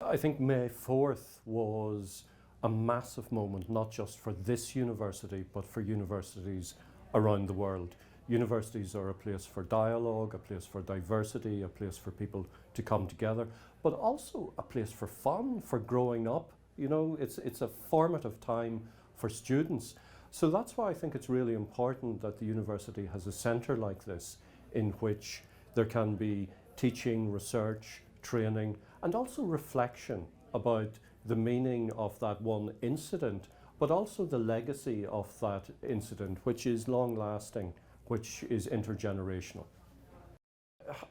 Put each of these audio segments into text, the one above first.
I think May 4th was a massive moment, not just for this university, but for universities around the world. Universities are a place for dialogue, a place for diversity, a place for people to come together, but also a place for fun, for growing up. You know, it's a formative time for students. So that's why I think it's really important that the university has a centre like this in which there can be teaching, research, training, and also reflection about the meaning of that one incident, but also the legacy of that incident, which is long-lasting, which is intergenerational.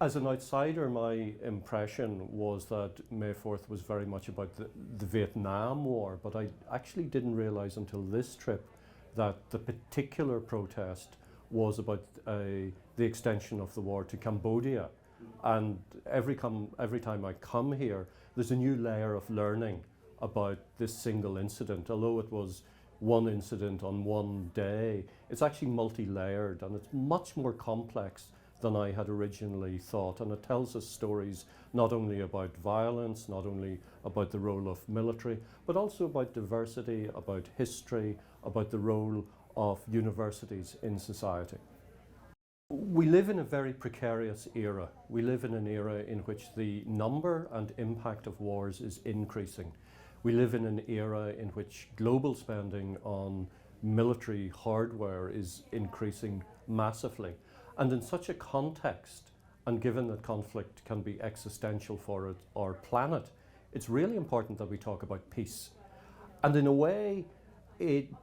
As an outsider, my impression was that May 4th was very much about the Vietnam War, but I actually didn't realise until this trip that the particular protest was about the extension of the war to Cambodia. And every time I come here, there's a new layer of learning about this single incident. Although it was one incident on one day, it's actually multi-layered and it's much more complex than I had originally thought. And it tells us stories not only about violence, not only about the role of military, but also about diversity, about history, about the role of universities in society. We live in a very precarious era. We live in an era in which the number and impact of wars is increasing. We live in an era in which global spending on military hardware is increasing massively. And in such a context, and given that conflict can be existential for our planet, it's really important that we talk about peace. And in a way,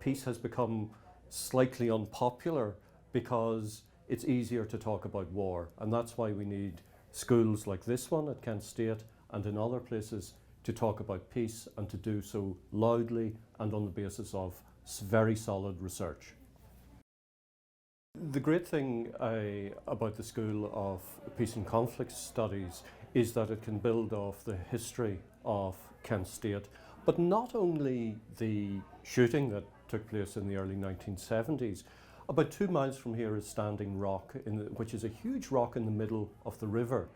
peace has become slightly unpopular because it's easier to talk about war. And that's why we need schools like this one at Kent State and in other places to talk about peace and to do so loudly and on the basis of very solid research. The great thing about the School of Peace and Conflict Studies is that it can build off the history of Kent State, but not only the shooting that took place in the early 1970s. About 2 miles from here is Standing Rock, which is a huge rock in the middle of the river.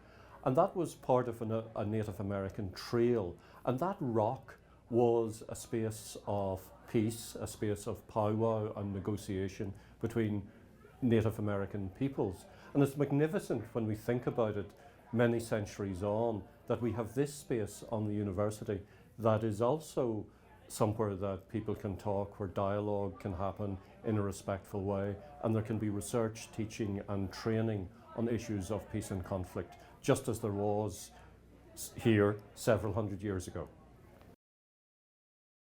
And that was part of a Native American trail. And that rock was a space of peace, a space of powwow and negotiation between Native American peoples. And it's magnificent when we think about it many centuries on, that we have this space on the university that is also somewhere that people can talk, where dialogue can happen in a respectful way, and there can be research, teaching and training on issues of peace and conflict, just as there was here several hundred years ago.